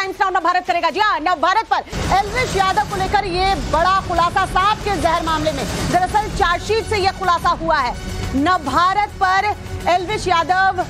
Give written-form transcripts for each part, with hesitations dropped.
Times now Navbharat करेगा। जी हाँ, नवभारत पर एल्विश यादव को लेकर ये बड़ा खुलासा सांप के जहर मामले में दरअसल चार्जशीट से यह खुलासा हुआ है। नवभारत पर एल्विश यादव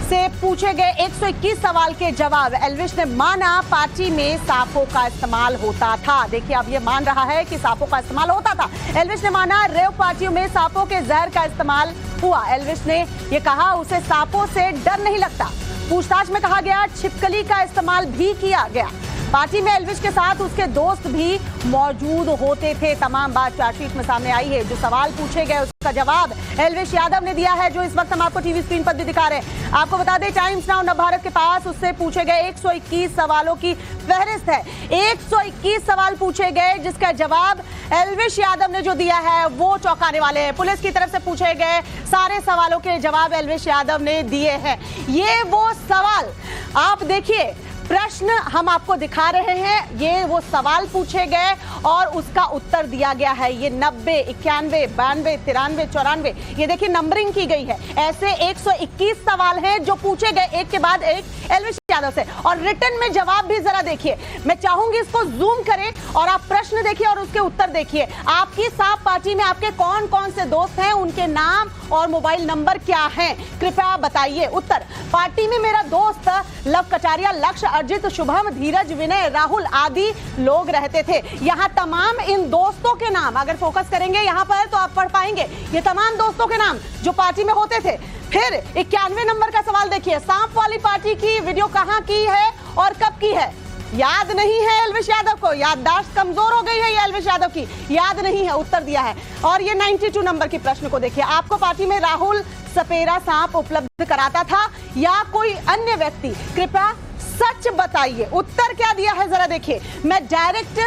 से पूछे गए 121 सवाल के जवाब। एल्विश ने माना पार्टी में सांपों का इस्तेमाल होता था। देखिए, अब ये मान रहा है कि सांपों का इस्तेमाल होता था। एल्विश ने माना रेव पार्टियों में सांपों के जहर का इस्तेमाल हुआ। एल्विश ने ये कहा उसे सांपों से डर नहीं लगता। पूछताछ में कहा गया छिपकली का इस्तेमाल भी किया गया। पार्टी में एल्विश के साथ उसके दोस्त भी मौजूद होते थे। तमाम बात चार्जशीट में सामने आई है। जो सवाल पूछे गए उसका जवाब एल्विश यादव ने दिया है, जो इस वक्त हम आपको टीवी स्क्रीन पर भी दिखा रहे हैं। आपको बता दें, टाइम्स नाउ नवभारत के पास उससे पूछे गए 121 सवालों की फहरिस्त है। 121 सवाल पूछे गए, जिसका जवाब एल्विश यादव ने जो दिया है वो चौंकाने वाले हैं। पुलिस की तरफ से पूछे गए सारे सवालों के जवाब एल्विश यादव ने दिए हैं। ये वो सवाल, आप देखिए, प्रश्न हम आपको दिखा रहे हैं। ये वो सवाल पूछे गए और उसका उत्तर दिया गया है। ये 90, 91, 92, 93, 94, ये देखिए नंबरिंग की गई है। ऐसे 121 सवाल हैं जो पूछे गए एक के बाद एक एल्विश यादव से, और रिटर्न में जवाब भी जरा देखिए। मैं चाहूंगी इसको जूम करें और आप प्रश्न देखिए और उसके उत्तर देखिए। आपकी सांप पार्टी में आपके कौन कौन से दोस्त हैं, उनके नाम और मोबाइल नंबर क्या हैं, कृपया बताइए। उत्तर: पार्टी में मेरा दोस्त लव कटारिया, लक्ष्य, अर्जित, शुभम, धीरज, विनय, राहुल आदि लोग रहते थे। यहाँ तमाम इन दोस्तों के नाम अगर फोकस करेंगे यहाँ पर तो आप पढ़ पाएंगे। ये तमाम दोस्तों के नाम जो पार्टी में होते थे। फिर 91 नंबर का सवाल देखिए, सांप वाली पार्टी की वीडियो कहाँ की है और कब की है? याद नहीं है एल्विश यादव को, याददाश्त कमजोर हो गई है ये एल्विश यादव की, याद नहीं है, उत्तर दिया है। और ये 92 नंबर की प्रश्न को देखिए, आपको पार्टी में राहुल सपेरा सांप उपलब्ध कराता था या कोई अन्य व्यक्ति? कृपया सच बताइए। उत्तर क्या दिया है जरा देखिए। मैं डायरेक्ट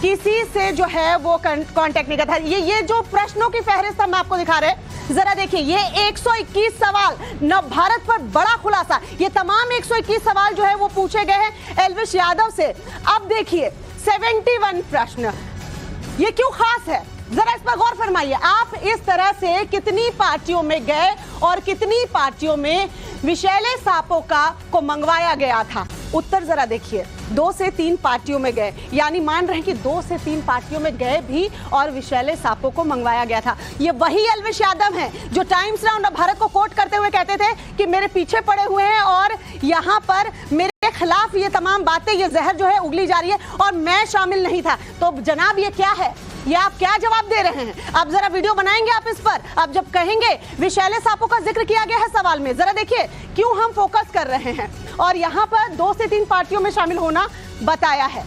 किसी से जो है वो कांटेक्ट नहीं करता। ये जो प्रश्नों की फहरिस्त हम आपको दिखा रहे हैं, जरा देखिए। ये 121 सवाल नवभारत पर बड़ा खुलासा। ये तमाम 121 सवाल जो है वो पूछे गए हैं एल्विश यादव से। अब देखिए 71 प्रश्न, ये क्यों खास है, जरा इस पर गौर फरमाइए। आप इस तरह से कितनी पार्टियों में गए और कितनी पार्टियों में विषैले सांपों को मंगवाया गया था? उत्तर जरा देखिए। 2 से 3 पार्टियों में गए, यानी मान रहे हैं कि 2 से 3 पार्टियों में गए भी और विषैले सांपों को मंगवाया गया था। ये वही एल्विश यादव हैं जो टाइम्स नाउ नवभारत को कोट करते हुए कहते थे कि मेरे पीछे पड़े हुए हैं और यहाँ पर मेरे खिलाफ ये तमाम बातें, ये जहर जो है उगली जा रही है और मैं शामिल नहीं था। तो जनाब ये क्या है, ये आप क्या जवाब दे रहे हैं? अब जरा वीडियो बनाएंगे आप इस पर। अब जब कहेंगे विषैले सांपों का जिक्र किया गया है सवाल में, जरा देखिए क्यों हम फोकस कर रहे हैं। और यहाँ पर 2 से 3 पार्टियों में शामिल होना बताया है।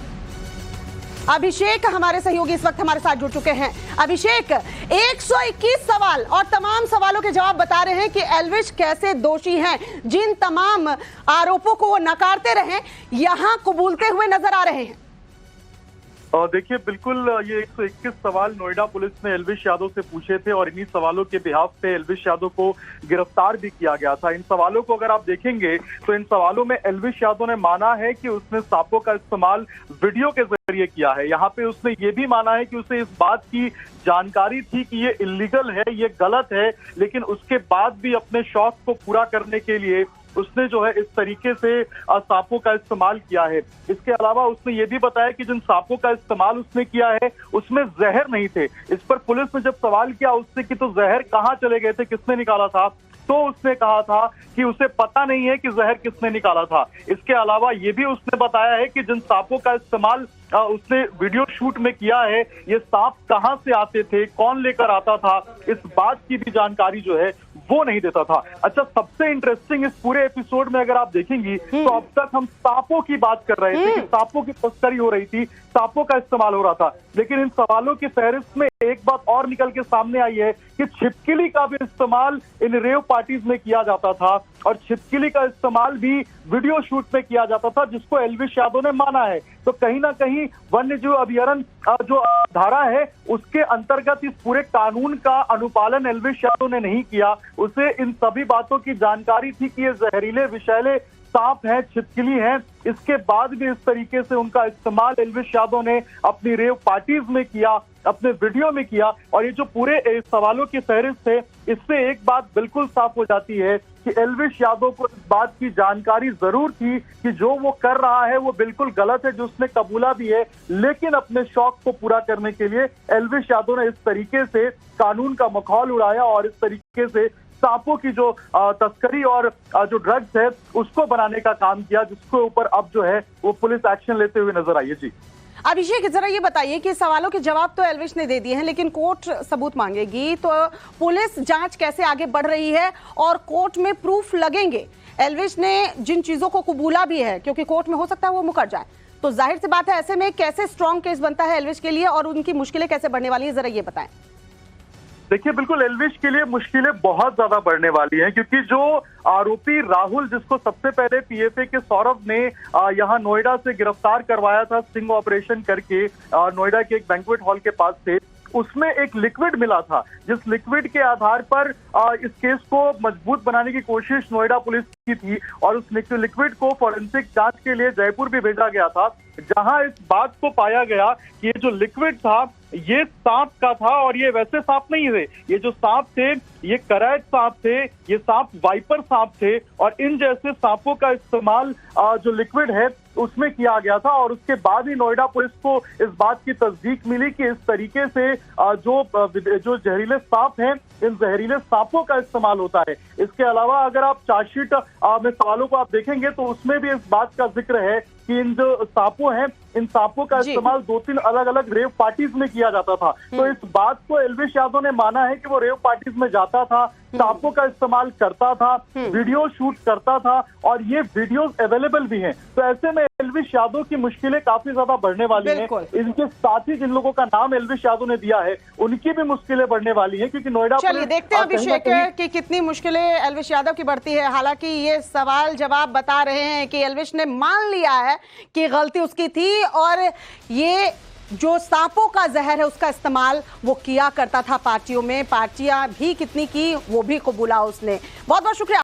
अभिषेक हमारे सहयोगी इस वक्त हमारे साथ जुड़ चुके हैं। अभिषेक, 121 सवाल और तमाम सवालों के जवाब बता रहे हैं कि एल्विश कैसे दोषी हैं। जिन तमाम आरोपों को वो नकारते रहे, यहाँ कबूलते हुए नजर आ रहे हैं। देखिए, बिल्कुल ये 121 सवाल नोएडा पुलिस ने एल्विश यादव से पूछे थे और इन्हीं सवालों के बिहाफ पे एल्विश यादव को गिरफ्तार भी किया गया था। इन सवालों को अगर आप देखेंगे तो इन सवालों में एल्विश यादव ने माना है कि उसने सांपों का इस्तेमाल वीडियो के जरिए किया है। यहाँ पे उसने ये भी माना है कि उसे इस बात की जानकारी थी कि ये इलीगल है, ये गलत है, लेकिन उसके बाद भी अपने शौक को पूरा करने के लिए उसने जो है इस तरीके से सांपों का इस्तेमाल किया है। इसके अलावा उसने ये भी बताया कि जिन सांपों का इस्तेमाल उसने किया है उसमें जहर नहीं थे। इस पर पुलिस ने जब सवाल किया उससे कि तो जहर कहाँ चले गए थे, किसने निकाला था, तो उसने कहा था कि उसे पता नहीं है कि जहर किसने निकाला था। इसके अलावा ये भी उसने बताया है कि जिन सांपों का इस्तेमाल उसने वीडियो शूट में किया है, ये सांप कहाँ से आते थे, कौन लेकर आता था, इस बात की भी जानकारी जो है वो नहीं देता था। अच्छा, सबसे इंटरेस्टिंग इस पूरे एपिसोड में अगर आप देखेंगी तो अब तक हम सांपों की बात कर रहे थे कि सांपों की तस्करी हो रही थी, सांपों का इस्तेमाल हो रहा था, लेकिन इन सवालों की फहरिस्त में एक बात और निकल के सामने आई है कि छिपकली का भी इस्तेमाल इन रेव पार्टीज में किया जाता था और छिपकली का इस्तेमाल भी वीडियो शूट में किया जाता था, जिसको एल्विश यादव ने माना है। तो कहीं ना कहीं वन्य जीव अभयारण्य जो धारा है उसके अंतर्गत इस पूरे कानून का अनुपालन एल्विश यादव ने नहीं किया। उसे इन सभी बातों की जानकारी थी कि ये जहरीले विषैले सांप है, छिपकली है, इसके बाद भी इस तरीके से उनका इस्तेमाल एल्विश यादव ने अपनी रेव पार्टीज में किया, अपने वीडियो में किया। और ये जो पूरे सवालों की फहरिस्त है, इससे एक बात बिल्कुल साफ हो जाती है कि एल्विश यादव को इस बात की जानकारी जरूर थी कि जो वो कर रहा है वो बिल्कुल गलत है, जो उसने कबूला भी है, लेकिन अपने शौक को पूरा करने के लिए एल्विश यादव ने इस तरीके से कानून का मखौल उड़ाया और इस तरीके से सांपों की जो तस्करी और जो ड्रग्स है उसको बनाने का काम किया, जिसके ऊपर अब जो है वो पुलिस एक्शन लेते हुए नजर आई है। जी अभिषेक, जरा ये बताइए कि सवालों के जवाब तो एल्विश ने दे दिए हैं, लेकिन कोर्ट सबूत मांगेगी, तो पुलिस जांच कैसे आगे बढ़ रही है और कोर्ट में प्रूफ लगेंगे? एल्विश ने जिन चीजों को कबूला भी है, क्योंकि कोर्ट में हो सकता है वो मुकर जाए, तो जाहिर सी बात है ऐसे में कैसे स्ट्रॉन्ग केस बनता है एल्विश के लिए और उनकी मुश्किलें कैसे बढ़ने वाली है, जरा ये बताएं। देखिए, बिल्कुल एल्विश के लिए मुश्किलें बहुत ज्यादा बढ़ने वाली हैं, क्योंकि जो आरोपी राहुल, जिसको सबसे पहले पीएफए के सौरभ ने यहाँ नोएडा से गिरफ्तार करवाया था स्टिंग ऑपरेशन करके, नोएडा के एक बैंक्वेट हॉल के पास से, उसमें एक लिक्विड मिला था, जिस लिक्विड के आधार पर इस केस को मजबूत बनाने की कोशिश नोएडा पुलिस की थी और उस लिक्विड को फॉरेंसिक जांच के लिए जयपुर भी भेजा गया था, जहां इस बात को पाया गया कि ये जो लिक्विड था ये सांप का था और ये वैसे सांप नहीं थे। ये जो सांप थे ये करैट सांप थे, ये सांप वाइपर सांप थे और इन जैसे सांपों का इस्तेमाल जो लिक्विड है उसमें किया गया था। और उसके बाद ही नोएडा पुलिस को इस बात की तस्दीक मिली कि इस तरीके से जो जहरीले सांप हैं, इन जहरीले सांपों का इस्तेमाल होता है। इसके अलावा अगर आप चार्जशीट में सवालों को आप देखेंगे तो उसमें भी इस बात का जिक्र है कि इन जो सांपों हैं, इन सांपों का इस्तेमाल 2-3 अलग अलग रेव पार्टीज में किया जाता था। तो इस बात को एल्विश यादव ने माना है कि वो रेव पार्टीज में जाता था, सांपों का इस्तेमाल करता था, वीडियो शूट करता था और ये वीडियोस अवेलेबल भी हैं। तो ऐसे में एल्विश यादव की मुश्किलें काफी ज्यादा बढ़ने वाली हैं। इनके साथ ही जिन लोगों का नाम एल्विश यादव ने दिया है उनकी भी मुश्किलें बढ़ने वाली हैं, क्योंकि नोएडा चलिए देखते हैं अभिषेक कि कितनी मुश्किलें एल्विश यादव की बढ़ती है। हालांकि ये सवाल जवाब बता रहे हैं कि एल्विश ने मान लिया है कि गलती उसकी थी और ये जो सांपों का जहर है उसका इस्तेमाल वो किया करता था पार्टियों में, पार्टियां भी कितनी की वो भी कबूला उसने। बहुत बहुत शुक्रिया।